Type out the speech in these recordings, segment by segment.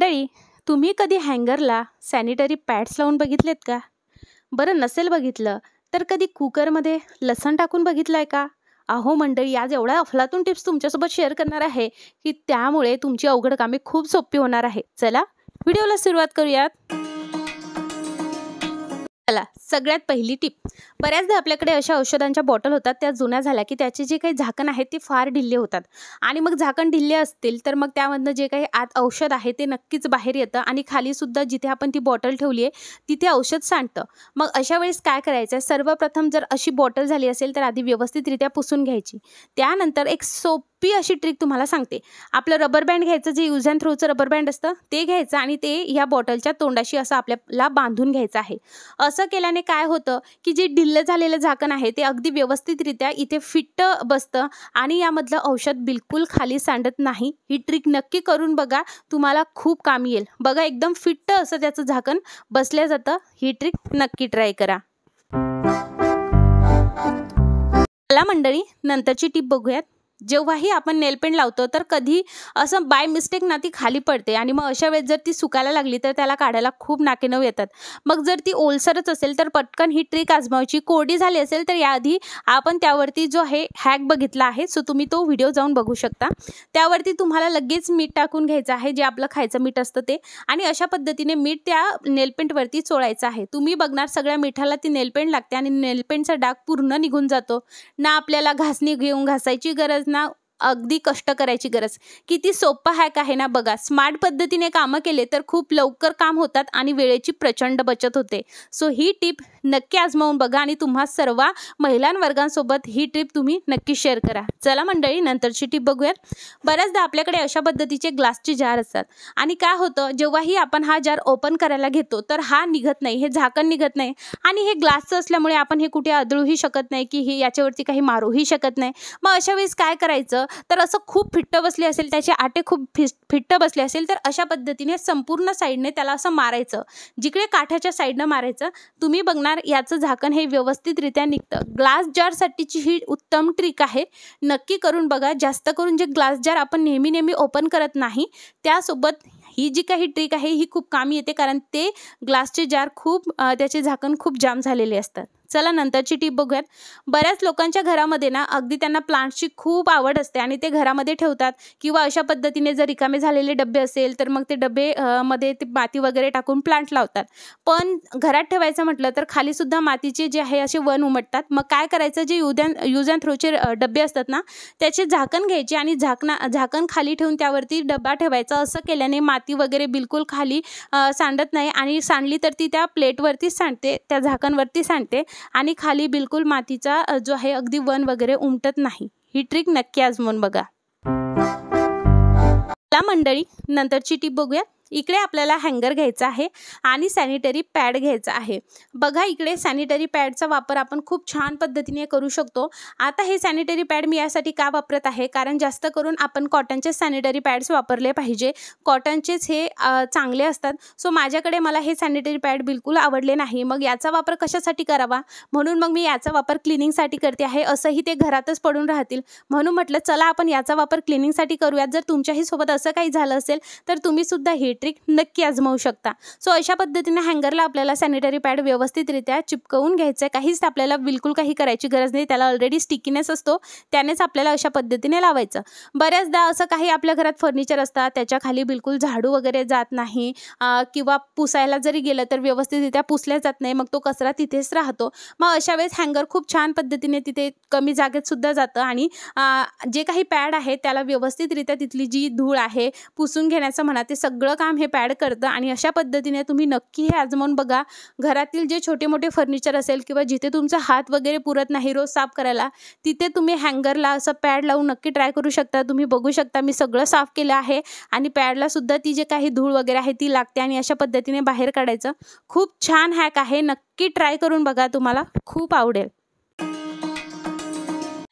मंडळी, तुम्ही कधी हँगरला सॅनिटरी पॅड्स लावून बघितलेत का? बरं नसेल बघितलं तर कधी कुकरमध्ये लसण टाकून बघितलंय का? अहो मंडळी, आज एवढ्या अफलातून टिप्स तुमच्यासोबत शेअर करणार आहे की त्यामुळे तुमची अवघड कामे खूप सोपी होणार आहे. चला व्हिडिओला सुरुवात करूयात. चला, सगळ्यात पहिली टिप. बऱ्याचदा आपल्याकडे अशा औषधांच्या बॉटल होतात, त्या जुन्या झाल्या की त्याचे जे काही झाकण आहे ते फार ढिल्ले होतात आणि मग झाकण ढिल्ले असतील तर मग त्यामधनं जे काही आत औषध आहे ते नक्कीच बाहेर येतं आणि खाली सुद्धा जिथे आपण ती बॉटल ठेवली आहे तिथे औषध सांडतं. मग अशा वेळेस काय करायचं? सर्वप्रथम जर अशी बॉटल झाली असेल तर आधी व्यवस्थितरित्या पुसून घ्यायची. त्यानंतर एक सोपी अशी ट्रिक तुम्हाला सांगते. आपलं रबर बँड घ्यायचं, जे यूज अँड थ्रोचं रबर बँड असतं ते घ्यायचं आणि ते या बॉटलच्या तोंडाशी असं आपल्याला बांधून घ्यायचं आहे. असं केल्याने काय होतं की जे ढिल्लं झालेलं झाकण आहे ते अगदी व्यवस्थितरित्या इथे फिट्ट बसतं आणि यामधलं औषध बिलकुल खाली सांडत नाही. ही ट्रिक नक्की करून बघा, तुम्हाला खूप कामी येईल. बघा, एकदम फिट्ट असं त्याचं झाकण बसल्या जातं. ही ट्रिक नक्की ट्राय करा. चला मंडळी, नंतरची टिप बघूयात. जेव्हाही आपण नेलपेंट लावतो तर कधी असं बाय मिस्टेक ना ती खाली पडते आणि मग अशा वेळेस जर ती सुकायला लागली तर त्याला काढायला खूप नाकेनऊ येतात. मग जर ती ओलसरच असेल तर पटकन ही ट्रिक आजमावायची. कोरडी झाली असेल तर याआधी आपण त्यावरती जो आहे हॅक बघितला आहे, सो तुम्ही तो व्हिडिओ जाऊन बघू शकता. त्यावरती तुम्हाला लगेच मीठ टाकून घ्यायचं आहे, जे आपलं खायचं मीठ असतं ते, आणि अशा पद्धतीने मीठ त्या नेलपेंटवरती चोळायचं आहे. तुम्ही बघणार सगळ्या मिठाला ती नेलपेंट लागते आणि नेलपेंटचा डाग पूर्ण निघून जातो. ना आपल्याला घासणी घेऊन घासायची गरज, ना अगदी कष्ट करायची गरज. किती सोपा हॅक आहे ना. बघा, स्मार्ट पद्धतीने कामं केले तर खूप लवकर काम होतात आणि वेळेची प्रचंड बचत होते. सो ही टिप नक्की आजमावून बघा आणि तुम्हा सर्व महिलांवर्गांसोबत ही टिप तुम्ही नक्की शेअर करा. चला मंडळी, नंतरची टिप बघूयात. बऱ्याचदा आपल्याकडे अशा पद्धतीचे ग्लासचे जार असतात आणि काय होतं, जेव्हाही आपण हा जार ओपन करायला घेतो तर हा निघत नाही, हे झाकण निघत नाही आणि हे ग्लासचं असल्यामुळे आपण हे कुठे आदळूही शकत नाही की हे याच्यावरती काही मारूही शकत नाही. मग अशा वेळेस काय करायचं? तर असं खूप फिट्ट बसले असेल, त्याचे आटे खूप फिट्ट बसले असेल तर अशा पद्धतीने संपूर्ण साईडने त्याला असं मारायचं. जिकडे काठाच्या साईडनं मारायचं. तुम्ही बघणार याचं झाकण हे व्यवस्थितरित्या निघतं. ग्लास जारसाठीची ही उत्तम ट्रिक आहे, नक्की करून बघा. जास्त करून जे ग्लास जार आपण नेहमी ओपन करत नाही त्यासोबत ही जी काही ट्रिक आहे ही खूप कामी येते, कारण ते ग्लासचे जार खूप त्याचे झाकण खूप जाम झालेले असतात. चला नंतरची टिप बघूयात. बऱ्याच लोकांच्या घरामध्ये ना अगदी त्यांना प्लांट्सची खूप आवड असते आणि ते घरामध्ये ठेवतात किंवा अशा पद्धतीने जर रिकामे झालेले डबे असेल तर मग ते डबे मध्ये ते माती वगैरे टाकून प्लांट लावतात. पण घरात ठेवायचं म्हटलं तर खाली सुद्धा मातीचे जे आहे असे वन उमटतात. मग काय करायचं? जे यूज अँड थ्रोचे डबे असतात ना त्याचे झाकण घ्यायचे आणि झाकण खाली ठेवून त्यावरती डबा ठेवायचा. असं केल्याने माती वगैरे बिलकुल खाली सांडत नाही आणि सांडली तर ती त्या प्लेटवरती सांडते, त्या झाकणवरती सांडते आणि खाली बिलकुल मातीचा जो आहे अगदी वन वगैरे उमटत नाही. ही ट्रिक नक्की आजमावून बघा. चला मंडळी, नंतरची टिप बघूया. इकडे आपल्याला हँगर घ्यायचा आहे आणि सॅनिटरी पॅड घ्यायचा आहे. बघा, इकडे सॅनिटरी पॅडचा वापर आपण खूप छान पद्धतीने करू शकतो. आता हे सॅनिटरी पॅड मी यासाठी का वापरत आहे, कारण जास्त करून आपण कॉटनचे सॅनिटरी पॅड्स वापरले पाहिजे. कॉटनचेच हे चांगले असतात. सो माझ्याकडे मला हे सॅनिटरी पॅड बिलकुल आवडले नाही. मग याचा वापर कशासाठी करावा, म्हणून मग मी याचा वापर क्लिनिंगसाठी करते आहे. असंही ते घरातच पडून राहतील म्हणून म्हटलं चला आपण याचा वापर क्लिनिंगसाठी करूयात. जर तुमच्याही सोबत असं काही झालं असेल तर तुम्ही सुद्धा ही ट्रिक नक्की आजमावू शकता. सो अशा पद्धतीने हँगरला आपल्याला सॅनिटरी पॅड व्यवस्थितरित्या चिपकवून घ्यायचं आहे. काहीच आपल्याला बिलकुल काही करायची गरज नाही, त्याला ऑलरेडी स्टिकीनेस असतो, त्यानेच आपल्याला अशा पद्धतीने लावायचं. बऱ्याचदा असं काही आपल्या घरात फर्निचर असतात त्याच्या खाली बिलकुल झाडू वगैरे जात नाही किंवा पुसायला जरी गेलं तर व्यवस्थितरित्या पुसल्या जात नाही, मग तो कचरा तिथेच राहतो. मग अशा वेळेस हँगर खूप छान पद्धतीने तिथे कमी जागेत सुद्धा जातं आणि जे काही पॅड आहे त्याला व्यवस्थितरित्या तिथली जी धूळ आहे पुसून घेण्याचं म्हणा, ते सगळं काम हे पॅड करतं. आणि अशा पद्धतीने तुम्ही नक्की हे आजमावून बघा. घरातील जे छोटे मोठे फर्निचर असेल किंवा जिथे तुमचा हात वगैरे पुरत नाही रोज साफ करायला, तिथे तुम्ही हँगरला असं पॅड लावून नक्की ट्राय करू शकता. तुम्ही बघू शकता मी सगळं साफ केलं आहे आणि पॅडला सुद्धा ती जे काही धूळ वगैरे आहे ती लागते आणि अशा पद्धतीने बाहेर काढायचं. खूप छान हॅक आहे, नक्की ट्राय करून बघा, तुम्हाला खूप आवडेल.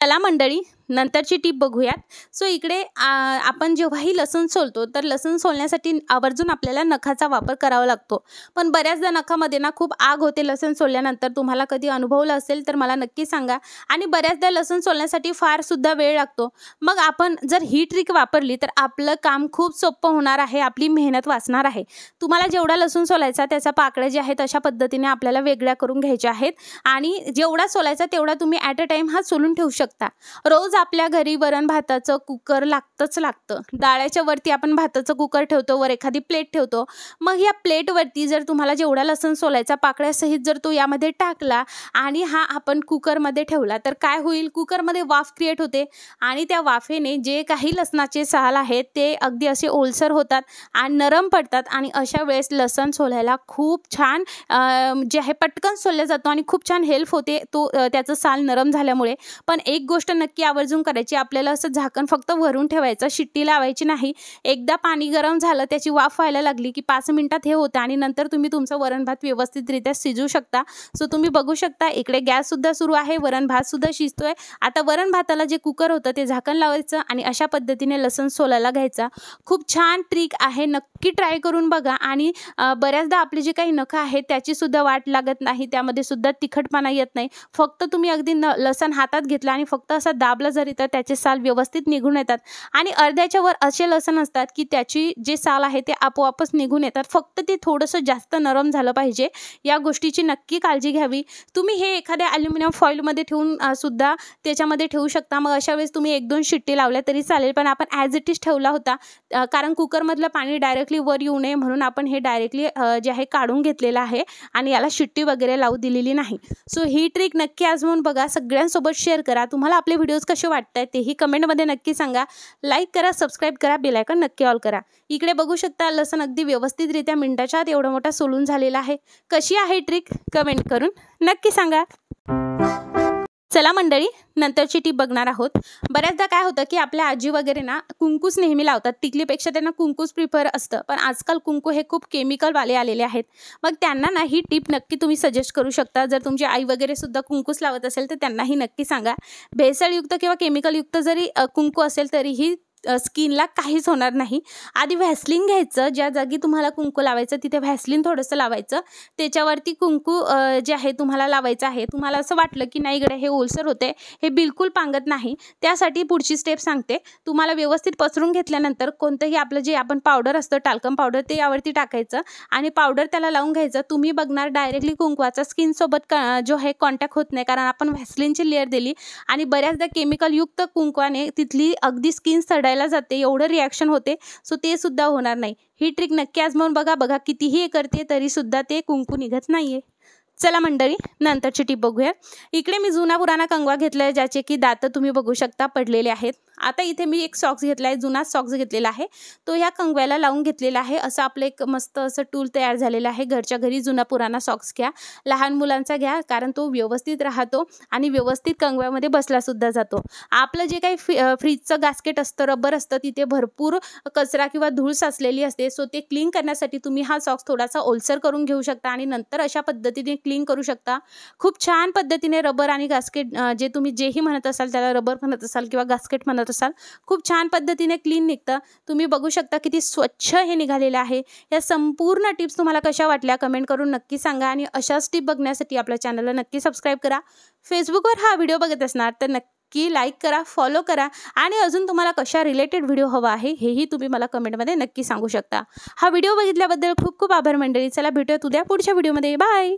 चला मंडळी, नंतरची टीप बघूयात. सो इकडे आपण जेव्हाही लसूण सोलतो तर लसूण सोलण्यासाठी आवर्जून आपल्याला नखाचा वापर करावा लागतो. पण बऱ्याचदा नखामध्ये ना खूप आग होते लसूण सोलल्यानंतर. तुम्हाला कधी अनुभवलं असेल तर मला नक्की सांगा. आणि बऱ्याचदा लसूण सोलण्यासाठी फार सुद्धा वेळ लागतो. मग आपण जर ही ट्रिक वापरली तर आपलं काम खूप सोपं होणार आहे, आपली मेहनत वाचणार आहे. तुम्हाला जेवढा लसूण सोलायचा त्याचा पाकळ्या जे आहेत अशा पद्धतीने आपल्याला वेगळ्या करून घ्यायच्या आहेत आणि जेवढा सोलायचा तेवढा तुम्ही ॲट अ टाइम हा सोलून ठेवू शकता. रोज आपल्या घरी वरण भाताचं कुकर लागतं. डाळ्याच्या वरती आपण भाताचं कुकर ठेवतो, वर एखादी प्लेट ठेवतो. मग या प्लेटवरती जर तुम्हाला जेवढा लसूण सोलायचा पाकळ्यासहित जर तो यामध्ये टाकला आणि हा आपण कुकरमध्ये ठेवला तर काय होईल, कुकरमध्ये वाफ क्रिएट होते आणि त्या वाफेने जे काही लसणाचे साल आहेत ते अगदी असे ओलसर होतात आणि नरम पडतात आणि अशा वेळेस लसूण सोलायला खूप छान जे आहे पटकन सोलला जातो आणि खूप छान हेल्प होते त्याचं साल नरम झाल्यामुळे. पण एक गोष्ट नक्की आवर्जून करायची, आपल्याला असं झाकण फक्त भरून ठेवायचं, शिट्टी लावायची नाही. एकदा पाणी गरम झालं, त्याची वाफ व्हायला लागली की 5 मिनिटात हे होतं आणि नंतर तुम्ही तुमचं वरण भात व्यवस्थितरित्या शिजवू शकता. सो तुम्ही बघू शकता इकडे गॅससुद्धा सुरू आहे, वरण भातसुद्धा शिजतोय. आता वरण भाताला जे कुकर होतं ते झाकण लावायचं आणि अशा पद्धतीने लसूण सोलायला घ्यायचा. खूप छान ट्रिक आहे, नक्की ट्राय करून बघा. आणि बऱ्याचदा आपले जे काही नखं आहेत त्याची सुद्धा वाट लागत नाही, त्यामध्ये सुद्धा तिखटपणा येत नाही. फक्त तुम्ही अगदी लसूण हातात घेतला आणि फक्त असा दाबला जरी तर त्याचे साल व्यवस्थित निघून येतात. आणि अर्ध्याच्या वर असे लसूण असतात की त्याची जे साल आहे ते आपोआपच निघून येतात. फक्त ते थोडंसं जास्त नरम झालं पाहिजे, या गोष्टीची नक्की काळजी घ्यावी. तुम्ही हे एखाद्या ॲल्युमिनियम फॉइलमध्ये ठेवून सुद्धा त्याच्यामध्ये ठेवू शकता. मग अशा वेळेस तुम्ही 1-2 शिट्टी लावल्या तरी चालेल. पण आपण ॲज इट इज ठेवला होता कारण कुकरमधलं पाणी डायरेक्टली वर येऊ नये म्हणून आपण हे डायरेक्टली जे आहे काढून घेतलेलं आहे आणि याला शिट्टी वगैरे लावू दिलेली नाही. सो ही ट्रिक नक्की आजमावून बघा, सगळ्यांसोबत शेअर करा. तुम्हाला आपले व्हिडिओज कसे वाटतात तेही कमेंटमध्ये नक्की सांगा. लाईक करा, सबस्क्राईब करा, बेल आयकॉन नक्की ऑल करा. इकडे बघू शकता लसूण अगदी व्यवस्थितरित्या मिनिटाच्या आत एवढा मोठा सोलून झालेला आहे. कशी आहे ट्रिक कमेंट करून नक्की सांगा. चला मंडळी, नंतरची टीप बघणार आहोत. बऱ्याचदा काय होतं की आपल्या आजी वगैरे ना कुंकूस नेहमी लावतात, टिकलीपेक्षा त्यांना कुंकूस प्रिफर असतं. पण आजकाल कुंकू हे खूप केमिकलवाले आलेले आहेत. मग त्यांना ना ही टीप नक्की तुम्ही सजेस्ट करू शकता. जर तुमची आई वगैरे सुद्धा कुंकूस लावत असेल तर त्यांनाही नक्की सांगा. भेसळयुक्त किंवा केमिकलयुक्त जरी कुंकू असेल तरीही स्किनला काहीच होणार नाही. आधी व्हॅसलीन घ्यायचं, ज्या जागी तुम्हाला कुंकू लावायचं तिथे व्हॅसलीन थोडंसं लावायचं, त्याच्यावरती कुंकू जे आहे तुम्हाला लावायचं आहे. तुम्हाला असं वाटलं की नाही गड्या हे ओलसर होते, हे बिलकुल पांगत नाही, त्यासाठी पुढची स्टेप सांगते. तुम्हाला व्यवस्थित पसरून घेतल्यानंतर कोणतंही आपलं जे आपण पावडर असतं टाल्कम पावडर ते यावरती टाकायचं आणि पावडर त्याला लावून घ्यायचं. तुम्ही बघणार डायरेक्टली कुंकवाचा स्किनसोबत जो आहे कॉन्टॅक्ट होत नाही, कारण आपण व्हॅसलीनची लेअर दिली आणि बऱ्याचदा केमिकलयुक्त कुंकवाने तिथली अगदी स्किन सडायला जाते, एवढं रिॲक्शन होते. सो ते सुद्धा होणार नाही. ही ट्रिक नक्की आजमावून बघा. कितीही करते तरी सुद्धा ते कुंकू निघत नाहीये. चला मंडळी, नंतरची टीप बघूया. इकडे मी जुना पुराणा कंगवा घेतलाय, ज्याचे की दातं तुम्ही बघू शकता पडलेले आहेत. आता इथे मी एक सॉक्स घेतलाय, जुना सॉक्स घेतलेला आहे, तो ह्या कंगव्याला लावून घेतलेला आहे. असं आपलं एक मस्त असं टूल तयार झालेलं आहे. घरच्या घरी जुना पुराणा सॉक्स घ्या, लहान मुलांचा घ्या, कारण तो व्यवस्थित राहतो आणि व्यवस्थित कंगव्यामध्ये बसला सुद्धा जातो. आपलं जे काही फ्रीजचं गास्केट असतं, रबर असतं, तिथे भरपूर कचरा किंवा धूळ साचलेली असते. सो ते क्लीन करण्यासाठी तुम्ही हा सॉक्स थोडासा ओलसर करून घेऊ शकता आणि नंतर अशा पद्धतीने क्लीन करू शकता. खूप छान पद्धतीने रबर आणि गास्केट जे तुम्ही जेही म्हणत असाल, त्याला रबर म्हणत असाल किंवा गास्केट म्हणत असाल, खूप छान पद्धतीने क्लीन निघतं. तुम्ही बघू शकता किती स्वच्छ हे निघालेलं आहे. या संपूर्ण टिप्स तुम्हाला कशा वाटल्या कमेंट करून नक्की सांगा आणि अशाच टिप बघण्यासाठी आपल्या चॅनलला नक्की सबस्क्राईब करा. फेसबुकवर हा व्हिडिओ बघत असणार तर नक्की लाईक करा, फॉलो करा आणि अजून तुम्हाला कशा रिलेटेड व्हिडिओ हवा आहे हेही तुम्ही मला कमेंटमध्ये नक्की सांगू शकता. हा व्हिडिओ बघितल्याबद्दल खूप खूप आभार मंडळी. चला भेटूयात उद्या पुढच्या व्हिडिओमध्ये. बाय.